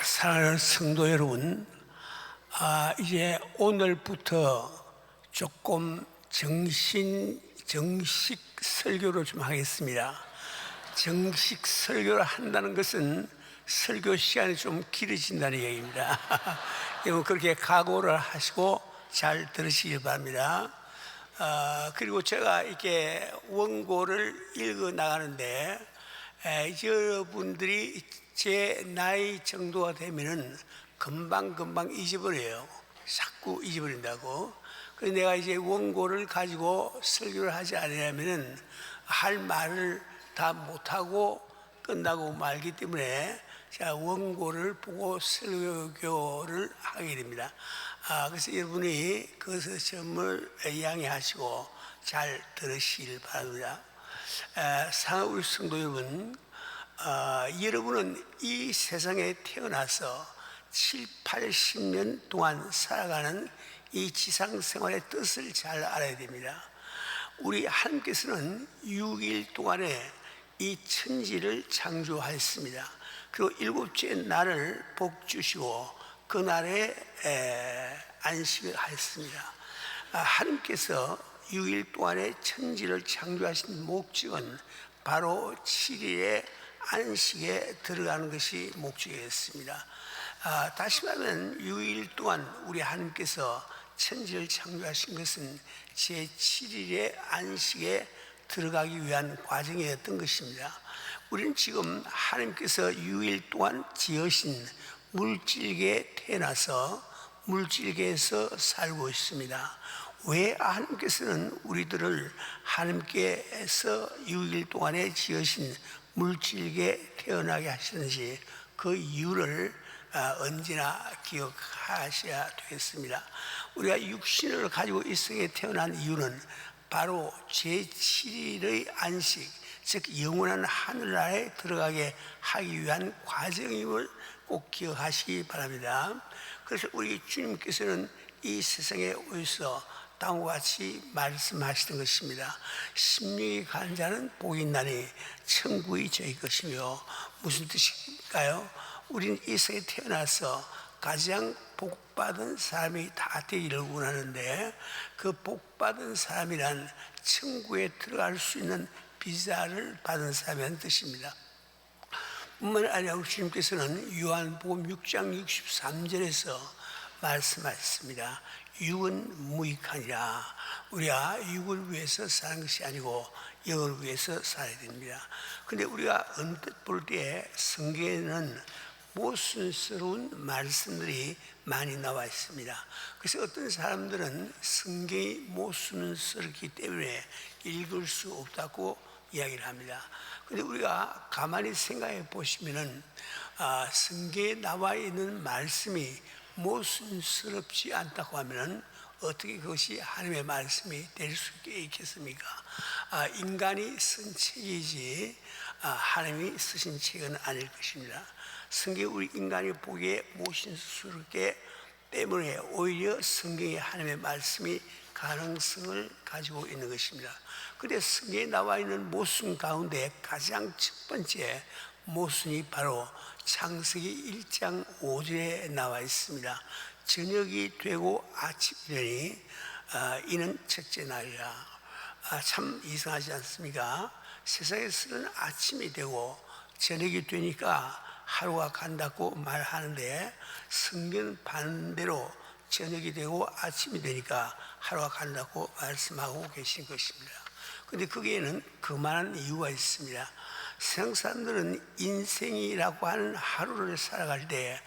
사랑하는 성도 여러분, 이제 오늘부터 조금 정식 설교를 좀 하겠습니다. 정식 설교를 한다는 것은 설교 시간이 좀 길어진다는 얘기입니다. 여러분 그렇게 각오를 하시고 잘 들으시길 바랍니다. 그리고 제가 이렇게 원고를 읽어 나가는데 여러분들이 제 나이 정도가 되면은 금방 잊어버려요. 자꾸 잊어버린다고. 그래서 내가 이제 원고를 가지고 설교를 하지 않으려면은 할 말을 다 못하고 끝나고 말기 때문에 제가 원고를 보고 설교를 하게 됩니다. 그래서 여러분이 그것을 점을 양해하시고 잘 들으시길 바랍니다. 사랑하는 우리 성도 여러분, 여러분은 이 세상에 태어나서 7, 80년 동안 살아가는 이 지상 생활의 뜻을 잘 알아야 됩니다. 우리 하나님께서는 6일 동안에 이 천지를 창조하였습니다. 그리고 7째 날을 복 주시고 그날에 안식을 하였습니다. 하나님께서 6일 동안에 천지를 창조하신 목적은 바로 7일의 안식에 들어가는 것이 목적이었습니다. 다시 말하면 6일 동안 우리 하나님께서 천지를 창조하신 것은 제7일의 안식에 들어가기 위한 과정이었던 것입니다. 우리는 지금 하나님께서 6일 동안 지으신 물질계에 태어나서 물질계에서 살고 있습니다. 왜 하나님께서는 우리들을 하나님께서 6일 동안에 지으신 물질계에 태어나게 하시는지 그 이유를 언제나 기억하셔야 되겠습니다. 우리가 육신을 가지고 이 세상에 태어난 이유는 바로 제7일의 안식, 즉 영원한 하늘나라에 들어가게 하기 위한 과정임을 꼭 기억하시기 바랍니다. 그래서 우리 주님께서는 이 세상에 오셔서 다음과 같이 말씀하시던 것입니다. 심령이 가는 자는 복이 있나니 천국이 저희 것이며, 무슨 뜻일까요? 우리는 이 세상에 태어나서 가장 복받은 사람이 다 되기를 원하는데, 그 복받은 사람이란 천국에 들어갈 수 있는 비자를 받은 사람이라는 뜻입니다. 뿐만 아니라 우리 주님께서는 요한복음 6장 63절에서 말씀하셨습니다. 육은 무익하니라. 우리가 육을 위해서 사는 것이 아니고 영을 위해서 살아야 됩니다. 그런데 우리가 언뜻 볼 때 성경에는 모순스러운 말씀들이 많이 나와 있습니다. 그래서 어떤 사람들은 성경이 모순스럽기 때문에 읽을 수 없다고 이야기를 합니다. 그런데 우리가 가만히 생각해 보시면은 성경에 나와 있는 말씀이 모순스럽지 않다고 하면은 어떻게 그것이 하나님의 말씀이 될 수 있겠습니까? 인간이 쓴 책이지 하나님이 쓰신 책은 아닐 것입니다. 성경 우리 인간이 보기에 모순스럽기 때문에 오히려 성경의 하나님의 말씀이 가능성을 가지고 있는 것입니다. 그런데 성경에 나와 있는 모순 가운데 가장 첫 번째 모순이 바로 창세기 1장 5절에 나와 있습니다. 저녁이 되고 아침이 되니 이는 첫째 날이라. 참 이상하지 않습니까? 세상에서는 아침이 되고 저녁이 되니까 하루가 간다고 말하는데, 성경은 반대로 저녁이 되고 아침이 되니까 하루가 간다고 말씀하고 계신 것입니다. 그런데 거기에는 그만한 이유가 있습니다. 세상 사람들은 인생이라고 하는 하루를 살아갈 때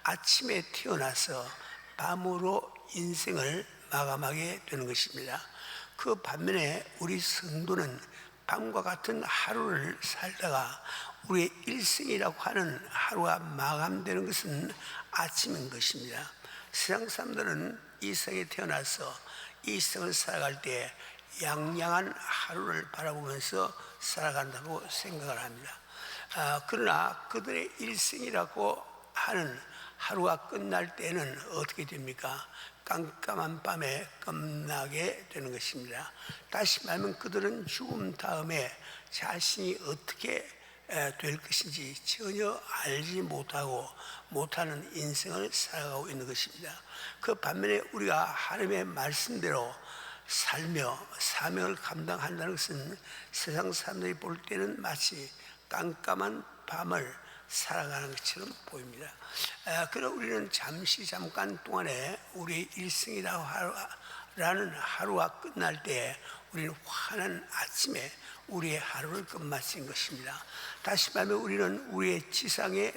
아침에 태어나서 밤으로 인생을 마감하게 되는 것입니다. 그 반면에 우리 성도는 밤과 같은 하루를 살다가 우리의 일생이라고 하는 하루가 마감되는 것은 아침인 것입니다. 세상 사람들은 이 세상에 태어나서 이 세상을 살아갈 때 양양한 하루를 바라보면서 살아간다고 생각을 합니다. 그러나 그들의 일생이라고 하는 하루가 끝날 때는 어떻게 됩니까? 깜깜한 밤에 끝나게 되는 것입니다. 다시 말하면 그들은 죽음 다음에 자신이 어떻게 될 것인지 전혀 알지 못하는 인생을 살아가고 있는 것입니다. 그 반면에 우리가 하나님의 말씀대로 살며 사명을 감당한다는 것은 세상 사람들이 볼 때는 마치 깜깜한 밤을 살아가는 것처럼 보입니다. 그러나 우리는 잠깐 동안에 우리의 일생이라는 하루가 끝날 때 우리는 환한 아침에 우리의 하루를 끝마친 것입니다. 다시 말하면 우리는 우리의 지상의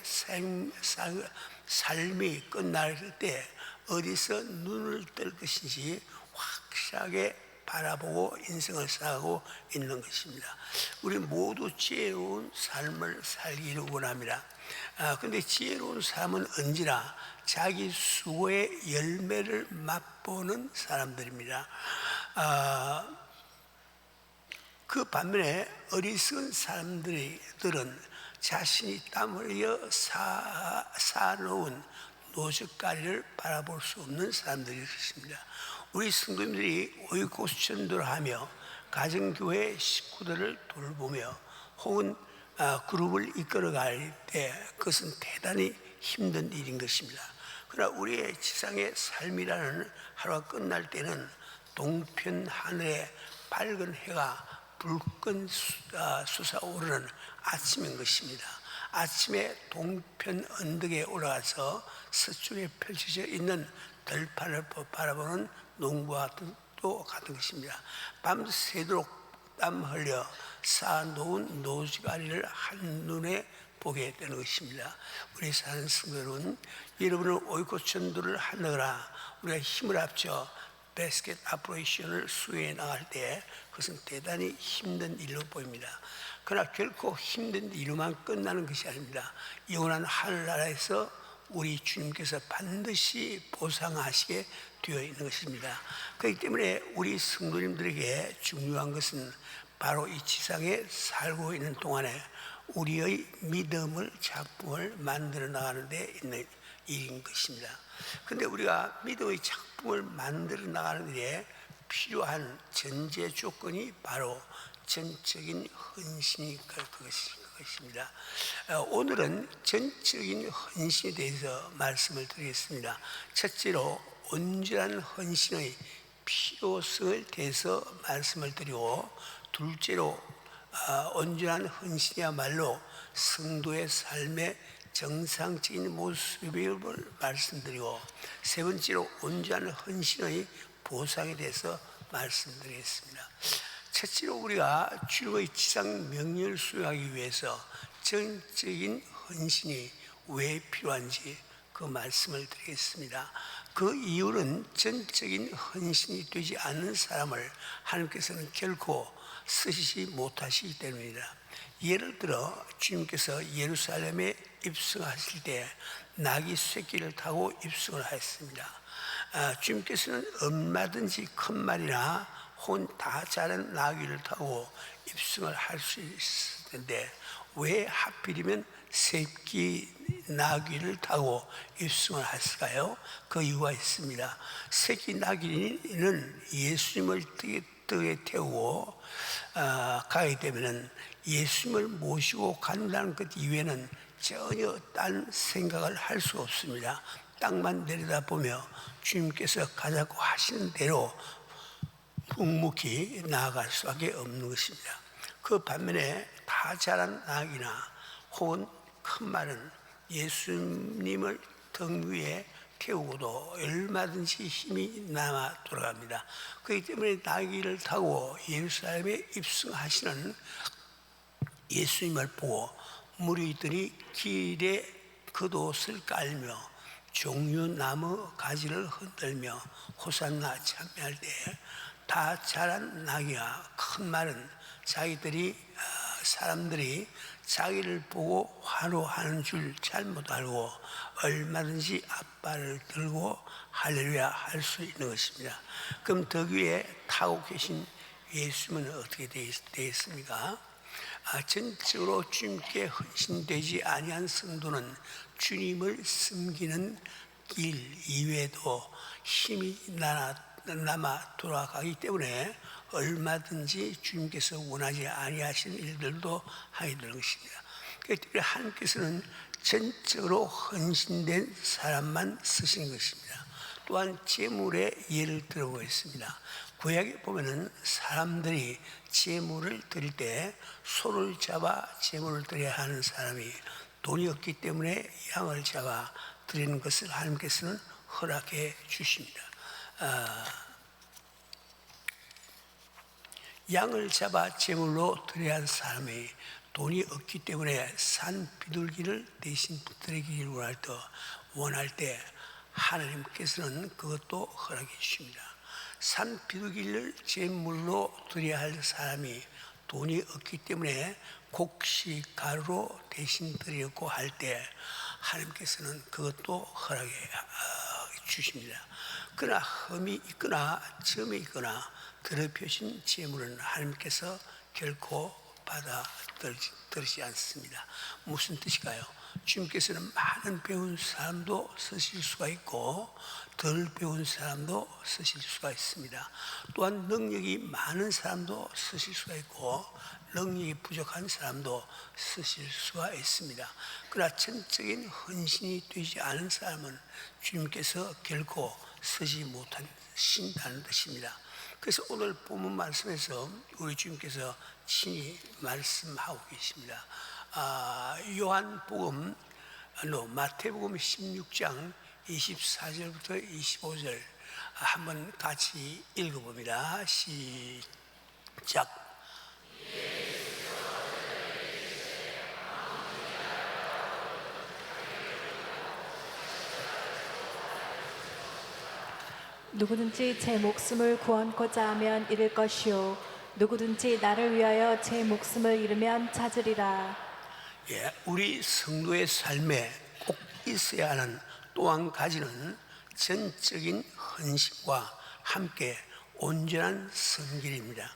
삶이 끝날 때 어디서 눈을 뜰 것인지 확실하게 바라보고 인생을 살아가고 있는 것입니다. 우리 모두 지혜로운 삶을 살기를 원합니다. 그런데 지혜로운 삶은 언제나 자기 수고의 열매를 맛보는 사람들입니다. 그 반면에 어리석은 사람들은 자신이 땀 흘려 쌓아놓은 노젓가리를 바라볼 수 없는 사람들일 것입니다. 우리 성도님들이 오이코스전도를 하며 가정교회 식구들을 돌보며 혹은 그룹을 이끌어갈 때 그것은 대단히 힘든 일인 것입니다. 그러나 우리의 지상의 삶이라는 하루가 끝날 때는 동편 하늘에 밝은 해가 불끈 솟아오르는 아침인 것입니다. 아침에 동편 언덕에 올라가서 서쪽에 펼쳐져 있는 들판을 바라보는 농부와 또 같은 것입니다. 밤새도록 땀 흘려 쌓아놓은 노지가리를 한눈에 보게 되는 것입니다. 우리 사는 성도 여러분, 여러분은 오이코스 전도를 하느라 우리가 힘을 합쳐 베스켓 아프레이션을 수행해 나갈 때 그것은 대단히 힘든 일로 보입니다. 그러나 결코 힘든 일로만 끝나는 것이 아닙니다. 영원한 하늘나라에서 우리 주님께서 반드시 보상하시게 되어 있는 것입니다. 그렇기 때문에 우리 성도님들에게 중요한 것은 바로 이 지상에 살고 있는 동안에 우리의 믿음을 작품을 만들어 나가는 데 있는 일인 것입니다. 그런데 우리가 믿음의 작품을 만들어 나가는 데 필요한 전제 조건이 바로 전적인 헌신이 것입니다. 오늘은 전적인 헌신에 대해서 말씀을 드리겠습니다. 첫째로 온전한 헌신의 필요성에 대해서 말씀을 드리고, 둘째로 온전한 헌신이야말로 성도의 삶의 정상적인 모습을 말씀드리고, 세 번째로 온전한 헌신의 보상에 대해서 말씀드리겠습니다. 첫째로 우리가 주의 지상 명령을 수행하기 위해서 전적인 헌신이 왜 필요한지 그 말씀을 드리겠습니다. 그 이유는 전적인 헌신이 되지 않는 사람을 하나님께서는 결코 쓰시지 못하시기 때문입니다. 예를 들어 주님께서 예루살렘에 입성하실 때 나귀 새끼를 타고 입성을 하였습니다. 주님께서는 얼마든지 큰 말이나 혹은 다 자란 나귀를 타고 입성을 할 수 있을 텐데 왜 하필이면 새끼 나귀를 타고 입성을 했을까요? 그 이유가 있습니다. 새끼 나귀는 예수님을 등에 태우고 가게 되면 예수님을 모시고 간다는 것 이외에는 전혀 딴 생각을 할 수 없습니다. 땅만 내려다보며 주님께서 가자고 하시는 대로 묵묵히 나아갈 수밖에 없는 것입니다. 그 반면에 다 자란 나귀나 혹은 큰 말은 예수님을 등 위에 태우고도 얼마든지 힘이 남아 돌아갑니다. 그렇기 때문에 나귀를 타고 예루살렘에 입성하시는 예수님을 보고 무리들이 길에 겉옷을 깔며 종려나무 가지를 흔들며 호산나 참여할 때 다 자란 나귀와 큰 말은 사람들이 자기를 보고 환호하는 줄 잘못 알고 얼마든지 앞발을 들고 할렐루야 할 수 있는 것입니다. 그럼 더 위에 타고 계신 예수님은 어떻게 되겠습니까? 전적으로 주님께 헌신되지 아니한 성도는 주님을 섬기는 길 이외에도 힘이 남아 돌아가기 때문에 얼마든지 주님께서 원하지 아니하신 일들도 하게 되는 것입니다. 그렇기 때문에 하나님께서는 전적으로 헌신된 사람만 쓰신 것입니다. 또한 제물의 예를 들어보겠습니다. 구약에 보면은 사람들이 제물을 드릴 때 소를 잡아 제물을 드려야 하는 사람이 돈이 없기 때문에 양을 잡아 드리는 것을 하나님께서는 허락해 주십니다. 양을 잡아 제물로 드려야 하는 사람이 돈이 없기 때문에 산 비둘기를 대신 드리기를 원할 때 하나님께서는 그것도 허락해 주십니다. 산 비둘기를 제물로 드려야 할 사람이 돈이 없기 때문에 곡식 가루로 대신 드리려고 할 때 하나님께서는 그것도 허락해 주십니다. 그러나 흠이 있거나 점이 있거나 더럽혀진 제물은 하나님께서 결코 받아들이지 않습니다. 무슨 뜻일까요? 주님께서는 많은 배운 사람도 쓰실 수가 있고 덜 배운 사람도 쓰실 수가 있습니다. 또한 능력이 많은 사람도 쓰실 수가 있고 능력이 부족한 사람도 쓰실 수가 있습니다. 그러나 전적인 헌신이 되지 않은 사람은 주님께서 결코 쓰지 못하신다는 뜻입니다. 그래서 오늘 본문 말씀에서 우리 주님께서 친히 말씀하고 계십니다. 요한복음, 마태복음 16장 24절부터 25절 한번 같이 읽어봅니다. 시작. 누구든지 제 목숨을 구원코자 하면 잃을 것이요 누구든지 나를 위하여 제 목숨을 잃으면 찾으리라. 우리 성도의 삶에 꼭 있어야 하는 또 한 가지는 전적인 헌신과 함께 온전한 성결입니다.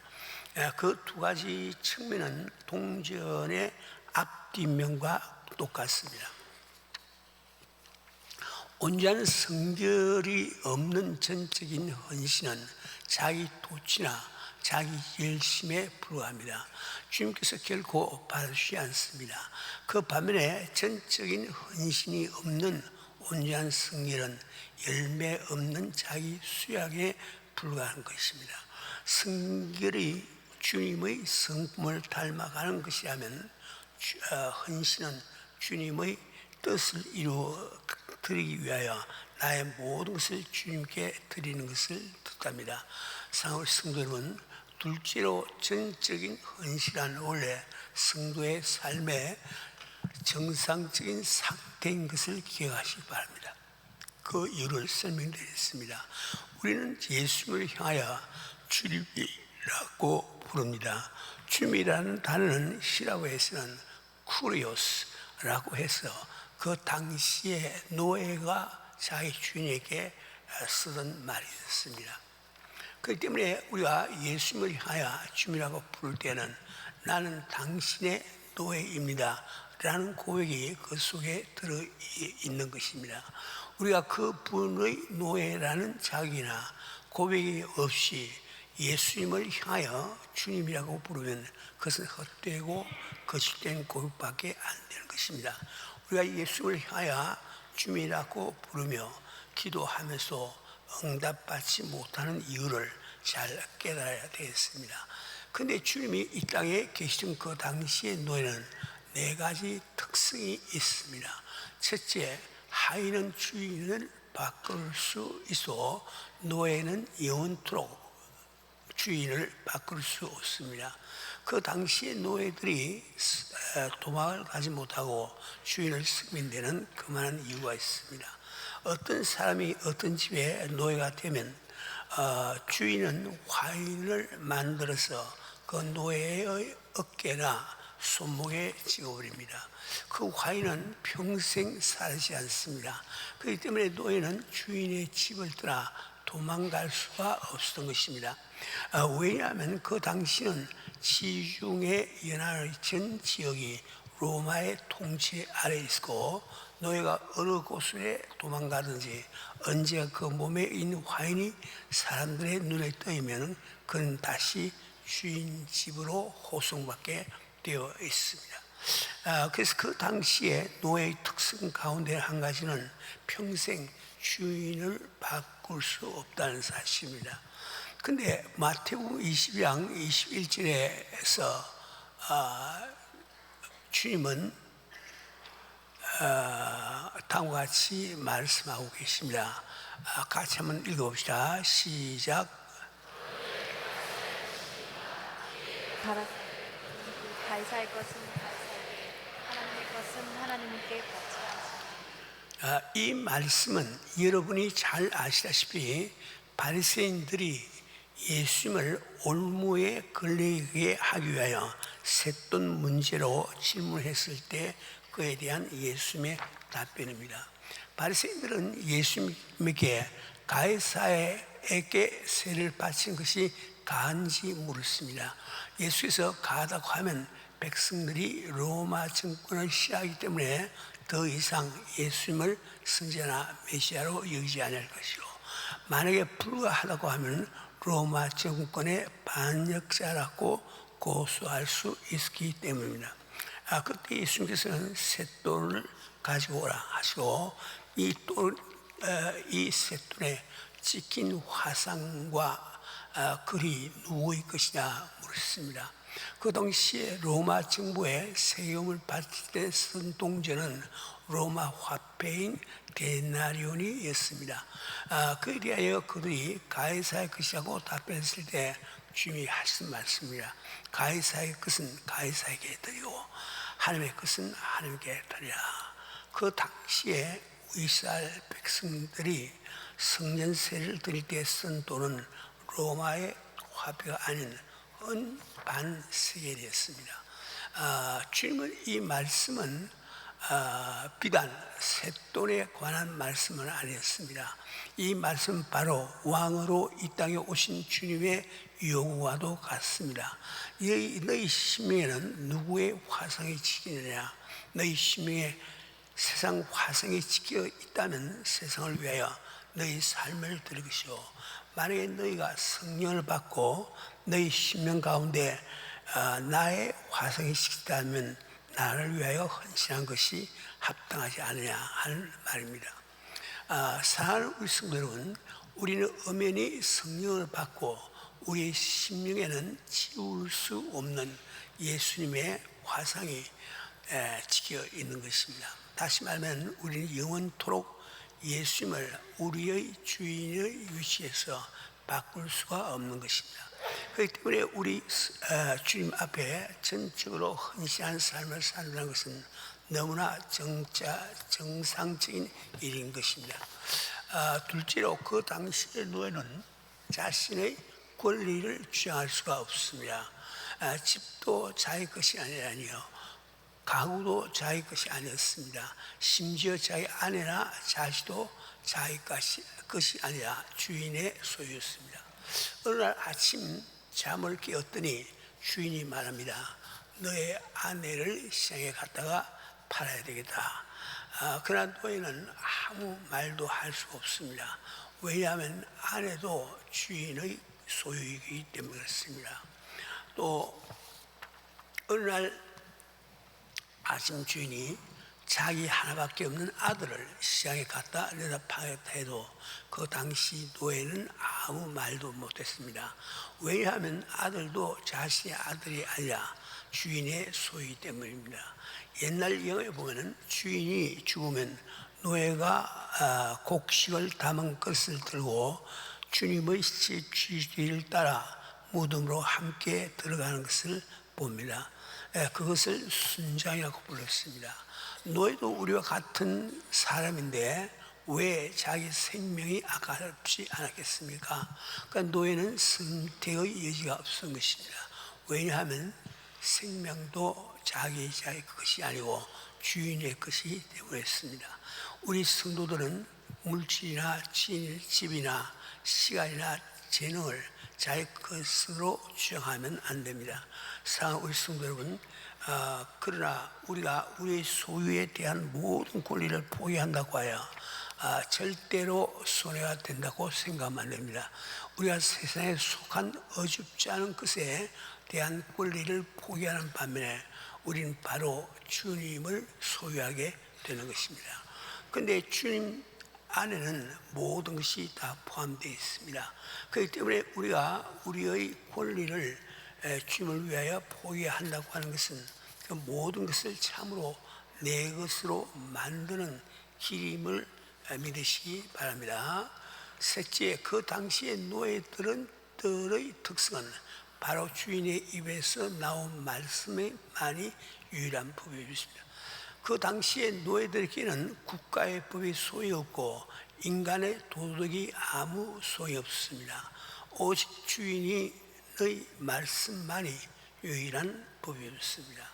그 두 가지 측면은 동전의 앞뒷면과 똑같습니다. 온전한 성결이 없는 전적인 헌신은 자기 도취나 자기 열심에 불과합니다. 주님께서 결코 받으시지 않습니다. 그 반면에 전적인 헌신이 없는 온전한 성결은 열매 없는 자기 수약에 불과한 것입니다. 성결이 주님의 성품을 닮아가는 것이라면 헌신은 주님의 뜻을 이루어 드리기 위하여 나의 모든 것을 주님께 드리는 것을 뜻합니다. 사랑하는 성도 여러분, 둘째로 전적인 헌신은 원래 성도의 삶의 정상적인 상태인 것을 기억하시기 바랍니다. 그 이유를 설명드리겠습니다. 우리는 예수님을 향하여 주님이라고 부릅니다. 주님이라는 단어는 히라보에서는 쿠리오스라고 해서 그 당시에 노예가 자기 주인에게 쓰던 말이었습니다. 그렇기 때문에 우리가 예수님을 향하여 주님이라고 부를 때는 나는 당신의 노예입니다 라는 고백이 그 속에 들어있는 것입니다. 우리가 그 분의 노예라는 자격이나 고백이 없이 예수님을 향하여 주님이라고 부르면 그것은 헛되고 거짓된 고백밖에 안 되는 것입니다. 우리가 예수님을 향하여 주님이라고 부르며 기도하면서 응답받지 못하는 이유를 잘 깨달아야 되겠습니다. 그런데 주님이 이 땅에 계시던 그 당시의 노예는 네 가지 특성이 있습니다. 첫째, 하인은 주인을 바꿀 수 있어 노예는 영원토록 주인을 바꿀 수 없습니다. 그 당시의 노예들이 도망을 가지 못하고 주인을 섬긴 데는 그만한 이유가 있습니다. 어떤 사람이 어떤 집에 노예가 되면 주인은 화인을 만들어서 그 노예의 어깨나 손목에 찍어버립니다. 그 화인은 평생 사라지지 않습니다. 그렇기 때문에 노예는 주인의 집을 떠나 도망갈 수가 없었던 것입니다. 왜냐하면 그 당시는 지중해 연안의 전 지역이 로마의 통치 아래에 있고 노예가 어느 곳에 도망가든지 언제 그 몸에 있는 화인이 사람들의 눈에 떠이면 그는 다시 주인 집으로 호송받게 되어 있습니다. 그래서 그 당시에 노예의 특성 가운데 한 가지는 평생 주인을 바꿀 수 없다는 사실입니다. 근데 마태복음 20장 21절에서 주님은 다음과 같이 말씀하고 계십니다. 같이 한번 읽어봅시다. 시작. 가이사의 것은 가이사에게, 하나님의 것은 하나님께 바치라. 이 말씀은 여러분이 잘 아시다시피 바리새인들이 예수님을 올무에 걸리게 하기 위하여 셋돈 문제로 질문했을 때 그에 대한 예수님의 답변입니다. 바리새인들은 예수님에게 가이사에게 세를 바친 것이 가한지 물었습니다. 예수께서 가하다고 하면 백성들이 로마 정권을 싫어하기 때문에 더 이상 예수님을 선지자나 메시아로 여기지 않을 것이고, 만약에 불가하다고 하면 로마 정권의 반역자라고 고소할 수 있기 때문입니다. 그때 예수님께서는 셋돈을 가지고 오라 하시고 이 셋돈에 찍힌 화상과 글이 누구의 것이냐 물었습니다. 그 당시에 로마 정부의 세금을 받을 때 쓴 동전은 로마 화폐인 데나리온이었습니다. 그에 대하여 그들이 가이사의 것이라고 답변했을 때 주님이 하신 말씀입니다. 가이사의 것은 가이사에게 드리고 하나님의 것은 하나님께 드리라. 그 당시에 이스라엘 백성들이 성전세를 드릴 때 쓴 돈은 로마의 화폐가 아닌 은 반세겔이었습니다. 주님은 이 말씀은 비단 셋돈에 관한 말씀은 아니었습니다. 이 말씀은 바로 왕으로 이 땅에 오신 주님의 요구와도 같습니다. 너희 심령에는 누구의 화상이 찍히느냐? 너희 심령에 세상 화상이 찍혀 있다면 세상을 위하여 너희 삶을 드릴 것이요, 만약에 너희가 성령을 받고 너희 심령 가운데 나의 화상이 찍혔다면 나를 위하여 헌신한 것이 합당하지 않느냐 하는 말입니다. 사랑하는 우리 성도 여러분, 우리는 엄연히 성령을 받고 우리의 심령에는 지울 수 없는 예수님의 화상이 찍혀 있는 것입니다. 다시 말하면 우리는 영원토록 예수님을 우리의 주인의 위치에서 바꿀 수가 없는 것입니다. 그렇기 때문에 우리 주님 앞에 전적으로 헌신한 삶을 산다는 것은 너무나 정상적인 일인 것입니다. 둘째로 그 당시의 노예는 자신의 권리를 주장할 수가 없습니다. 집도 자기 것이 아니라니요, 가구도 자기 것이 아니었습니다. 심지어 자기 아내나 자식도 자기 것이 아니라 주인의 소유였습니다. 어느 날 아침 잠을 깨었더니 주인이 말합니다. 너의 아내를 시장에 갔다가 팔아야 되겠다. 그러나 노예는 아무 말도 할 수 없습니다. 왜냐하면 아내도 주인의 소유이기 때문에 그렇습니다. 또 어느 날 아침 주인이 자기 하나밖에 없는 아들을 시장에 갖다 내다 팔겠다 해도 그 당시 노예는 아무 말도 못했습니다. 왜냐하면 아들도 자신의 아들이 아니라 주인의 소유이기 때문입니다. 옛날 영화에 보면은 주인이 죽으면 노예가 곡식을 담은 그릇을 들고 주님의 뒤를 따라 무덤으로 함께 들어가는 것을 봅니다. 그것을 순장이라고 불렀습니다. 노예도 우리와 같은 사람인데 왜 자기 생명이 아깝지 않았겠습니까? 그러니까 노예는 선택의 여지가 없었던 것입니다. 왜냐하면 생명도 자기 것이 아니고 주인의 것이기 때문이었습니다. 우리 성도들은 물질이나 집이나 시간이나 재능을 자기 것으로 주장하면 안 됩니다. 사랑하는 우리 성도 여러분, 그러나 우리가 우리의 소유에 대한 모든 권리를 포기한다고 하여 절대로 손해가 된다고 생각하면 안 됩니다. 우리가 세상에 속한 어줍지 않은 것에 대한 권리를 포기하는 반면에 우리는 바로 주님을 소유하게 되는 것입니다. 그런데 주님 안에는 모든 것이 다 포함되어 있습니다. 그렇기 때문에 우리가 우리의 권리를 주님을 위하여 포기한다고 하는 것은 그 모든 것을 참으로 내 것으로 만드는 길임을 믿으시기 바랍니다. 셋째, 그 당시의 노예들의 특성은 바로 주인의 입에서 나온 말씀만이 유일한 법이었습니다. 그 당시의 노예들에게는 국가의 법이 소용이 없고 인간의 도덕이 아무 소용이 없습니다. 오직 주인의 말씀만이 유일한 법이었습니다.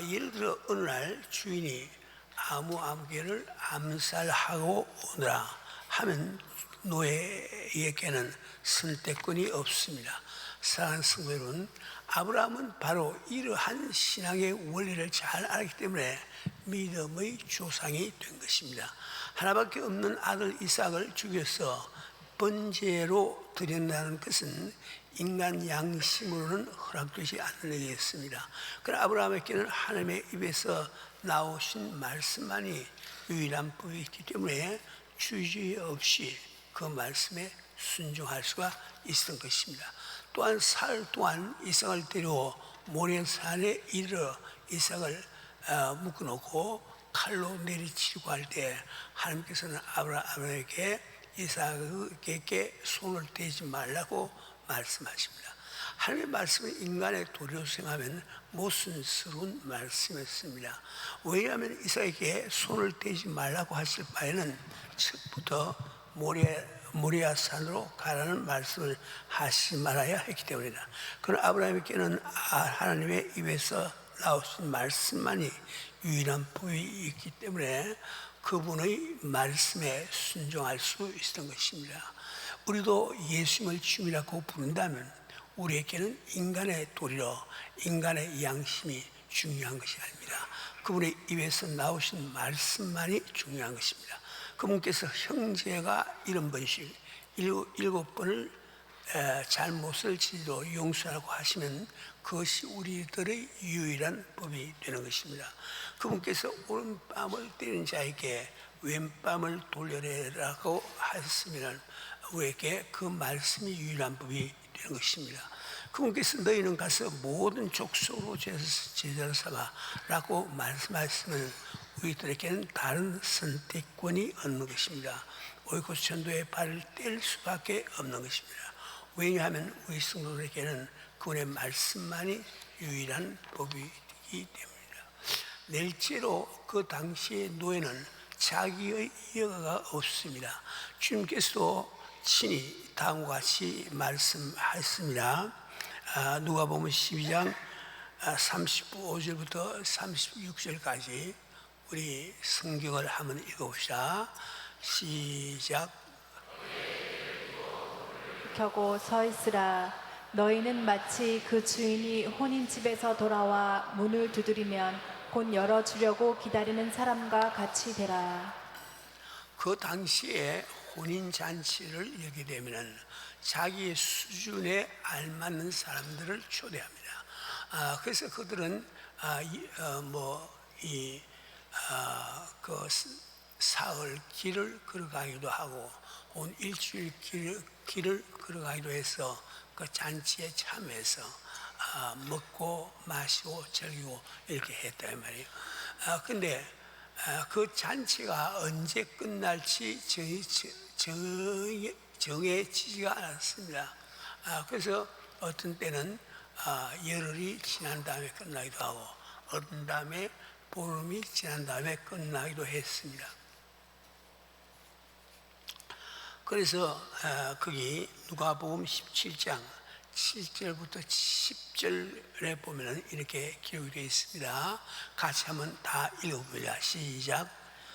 예를 들어 어느 날 주인이 아무개를 암살하고 오너라 하면 노예에게는 선택권이 없습니다. 사랑하는 성도 여러분, 아브라함은 바로 이러한 신앙의 원리를 잘 알기 때문에 믿음의 조상이 된 것입니다. 하나밖에 없는 아들 이삭을 죽여서 번제로 드린다는 것은 인간 양심으로는 허락되지 않는 일이었습니다. 그러나 아브라함에게는 하나님의 입에서 나오신 말씀만이 유일한 법이기 때문에 주의 없이 그 말씀에 순종할 수가 있었던 것입니다. 또한 사흘 동안 이삭을 데리고 모리아산에 이르러 이삭을 묶어놓고 칼로 내리치려고 할 때 하나님께서는 아브라함에게 이삭에게 손을 대지 말라고 말씀하십니다. 하나님의 말씀은 인간의 도리로 생각하면 모순스러운 말씀이었습니다. 왜냐하면 이삭에게 손을 대지 말라고 하실 바에는 첫부터 모리아산으로 가라는 말씀을 하시 말아야 했기 때문이다. 그러나 아브라함에게는 하나님의 입에서 나오신 말씀만이 유일한 법이 있기 때문에 그분의 말씀에 순종할 수 있었던 것입니다. 우리도 예수님을 주님이라고 부른다면 우리에게는 인간의 도리로 인간의 양심이 중요한 것이 아닙니다. 그분의 입에서 나오신 말씀만이 중요한 것입니다. 그분께서 형제가 70번씩 7번을 잘못을 지도 용서하라고 하시면 그것이 우리들의 유일한 법이 되는 것입니다. 그분께서 오른뺨을 때린 자에게 왼뺨을 돌려내라고 하셨으면 우리에게 그 말씀이 유일한 법이 되는 것입니다. 그분께서 너희는 가서 모든 족속으로 제자를 삼아라고 말씀하시면 우리들에게는 다른 선택권이 없는 것입니다. 오이고 전도의 발을 뗄 수밖에 없는 것입니다. 왜냐하면 우리 성도들에게는 그분의 말씀만이 유일한 법이기 때문입니다. 넷째로 그 당시의 노예는 자기의 여가가 없습니다. 주님께서도 친히 다음과 같이 말씀하셨습니다. 누가복음 12장 35절부터 36절까지 우리 성경을 한번 읽어봅시다. 시작. 켜고 서 있으라. 너희는 마치 그 주인이 혼인집에서 돌아와 문을 두드리면 곧 열어주려고 기다리는 사람과 같이 되라. 그 당시에 혼인잔치를 열게 되면 자기의 수준에 알맞는 사람들을 초대합니다. 그래서 그들은 그 사흘 길을 걸어가기도 하고 온 일주일 길을 걸어가기도 해서 그 잔치에 참여해서 먹고 마시고 즐기고 이렇게 했단 말이에요. 근데 그 잔치가 언제 끝날지 정해지지가 않았습니다. 그래서 어떤 때는 열흘이 지난 다음에 끝나기도 하고 어떤 다음에 보름이 지난 다음에 끝나기도 했습니다. 그래서 거기 누가복음 17장 7절부터 10절에 보면 이렇게 기록이 되어 있습니다. 같이 한번 다 읽어보자. 시작.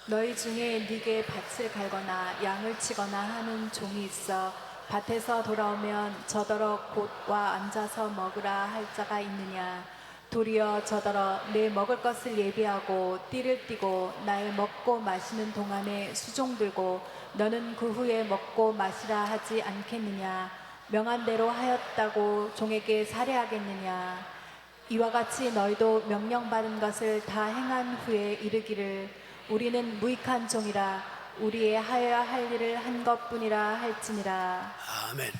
너희 중에 네게 밭을 갈거나 양을 치거나 하는 종이 있어 밭에서 돌아오면 저더러 곧 와 앉아서 먹으라 할 자가 있느냐. 도리어 저더러 내 먹을 것을 예비하고 띠를 띠고 나의 먹고 마시는 동안에 수종 들고 너는 그 후에 먹고 마시라 하지 않겠느냐. 명한 대로 하였다고 종에게 살해하겠느냐. 이와 같이 너희도 명령받은 것을 다 행한 후에 이르기를 우리는 무익한 종이라 우리의 하여야 할 일을 한 것뿐이라 할지니라. 아멘.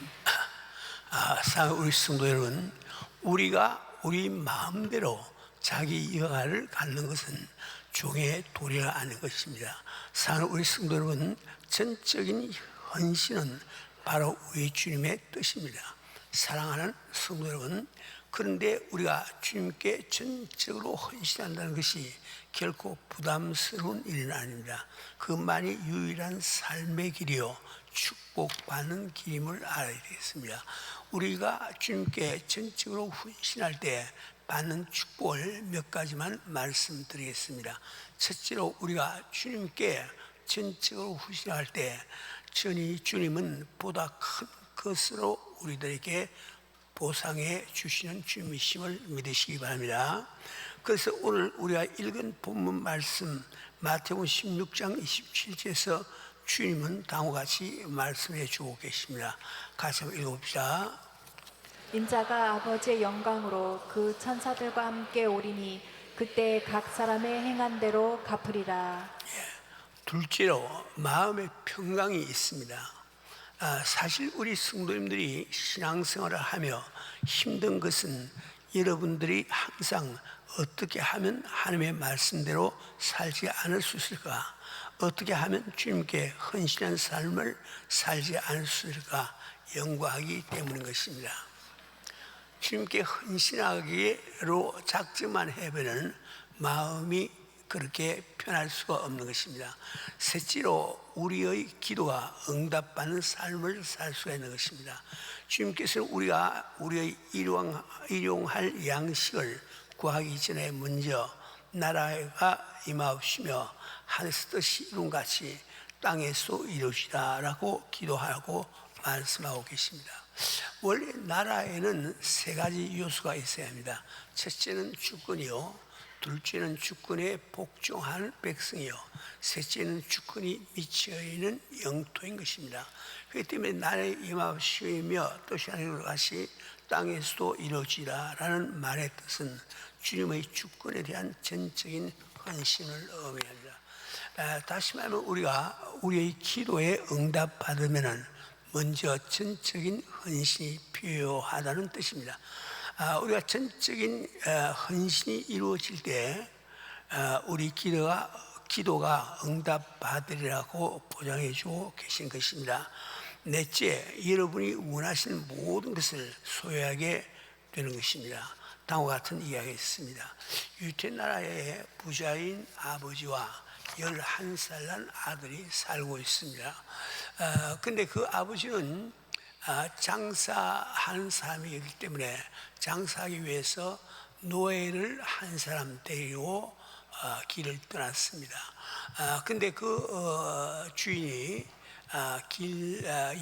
사랑하는 우리 성도 여러분, 우리가 우리 마음대로 자기 여가를 갖는 것은 종의 도리가 아닌 것입니다. 사랑하는 우리 성도 여러분, 전적인 헌신은 바로 우리 주님의 뜻입니다. 사랑하는 성도 여러분, 그런데 우리가 주님께 전적으로 헌신한다는 것이 결코 부담스러운 일은 아닙니다. 그만이 유일한 삶의 길이요 축복받는 길임을 알아야 되겠습니다. 우리가 주님께 전적으로 헌신할 때 받는 축복을 몇 가지만 말씀드리겠습니다. 첫째로 우리가 주님께 전적으로 헌신할 때 주님은 보다 큰 것으로 우리들에게 보상해 주시는 주님이심을 믿으시기 바랍니다. 그래서 오늘 우리가 읽은 본문 말씀 마태복음 16장 27절에서 주님은 다음과 같이 말씀해 주고 계십니다. 같이 한번 읽어봅시다. 인자가 아버지의 영광으로 그 천사들과 함께 오리니 그때 각 사람의 행한 대로 갚으리라. 둘째로 마음의 평강이 있습니다. 사실 우리 성도님들이 신앙생활을 하며 힘든 것은 여러분들이 항상 어떻게 하면 하나님의 말씀대로 살지 않을 수 있을까? 어떻게 하면 주님께 헌신한 삶을 살지 않을 수 있을까? 연구하기 때문인 것입니다. 주님께 헌신하기로 작정만 해버리는 마음이 그렇게 편할 수가 없는 것입니다. 셋째로 우리의 기도가 응답받는 삶을 살 수가 있는 것입니다. 주님께서는 우리가 우리의 일용할 양식을 구하기 전에 먼저 나라가 임하옵시며 하늘에서 뜻이 이룬 같이 땅에서 이루시라 라고 기도하고 말씀하고 계십니다. 원래 나라에는 세 가지 요소가 있어야 합니다. 첫째는 주권이요, 둘째는 주권에 복종하는 백성이요, 셋째는 주권이 미치어 있는 영토인 것입니다. 그렇기 때문에 나라에 임하시며 뜻이 하늘과 같이 땅에서도 이루어지라 라는 말의 뜻은 주님의 주권에 대한 전적인 헌신을 의미합니다. 다시 말하면 우리의 기도에 응답받으면 먼저 전적인 헌신이 필요하다는 뜻입니다. 우리가 전적인 헌신이 이루어질 때 우리 기도가 응답받으리라고 보장해 주고 계신 것입니다. 넷째, 여러분이 원하시는 모든 것을 소유하게 되는 것입니다. 다음과 같은 이야기가 있습니다. 유대 나라의 부자인 아버지와 11살 난 아들이 살고 있습니다. 근데 그 아버지는 장사하는 사람이기 때문에 장사하기 위해서 노예를 한 사람 데리고 길을 떠났습니다. 근데 그 주인이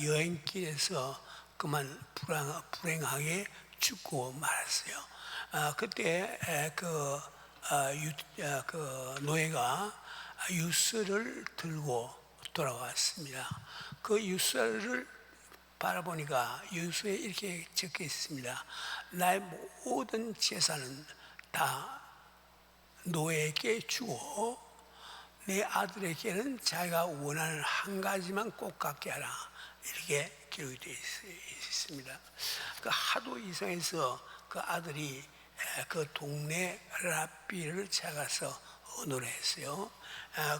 여행길에서 그만 불행하게 죽고 말았어요. 그때 그 노예가 유서를 들고 돌아왔습니다. 그 유서를 바라보니까 유서에 이렇게 적혀 있습니다. 나의 모든 재산은 다 노예에게 주고 내 아들에게는 자기가 원하는 한 가지만 꼭 갖게 하라, 이렇게 기록이 되어 있습니다. 그 하도 이상해서 그 아들이 그 동네 랍비를 찾아가서 언어를 했어요.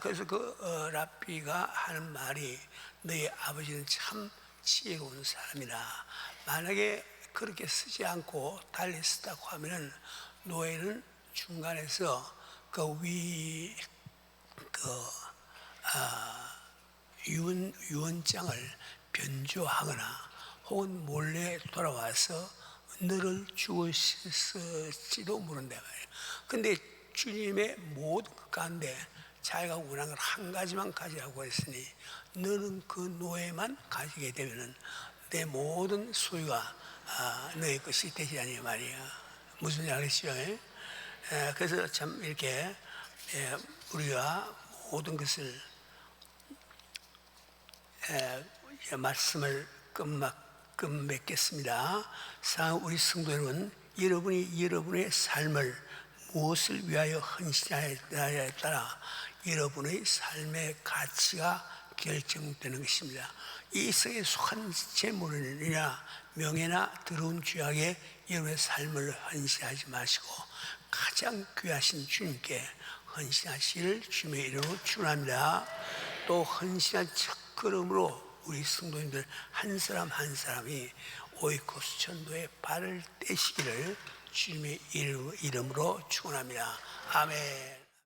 그래서 그 랍비가 하는 말이 너희 아버지는 참 지혜로운 사람이라, 만약에 그렇게 쓰지 않고 달리 쓰다고 하면은 노예는 중간에서 유언장을 변조하거나 혹은 몰래 돌아와서 너를 죽였을지도 모른다 말이에요. 근데 주님의 모든 것 가운데 자기가 원하는 걸 한 가지만 가지라고 했으니 너는 그 노예만 가지게 되면은 내 모든 소유가 너의 것이 되지 않냐 말이야. 무슨 말 알겠죠? 그래서 참 이렇게 우리가 모든 것을 말씀을 끝맺겠습니다. 우리 성도 여러분, 여러분이 여러분의 삶을 무엇을 위하여 헌신하느냐에 따라 여러분의 삶의 가치가 결정되는 것입니다. 이 세에 속한 재물이나 명예나 더러운 죄악에 여러분의 삶을 헌신하지 마시고 가장 귀하신 주님께 헌신하시기를 주님의 이름으로 축원합니다. 또 헌신한 첫걸음으로 우리 성도님들 한 사람 한 사람이 오이코스 전도의 발을 떼시기를 주님의 이름으로 축원합니다. 아멘.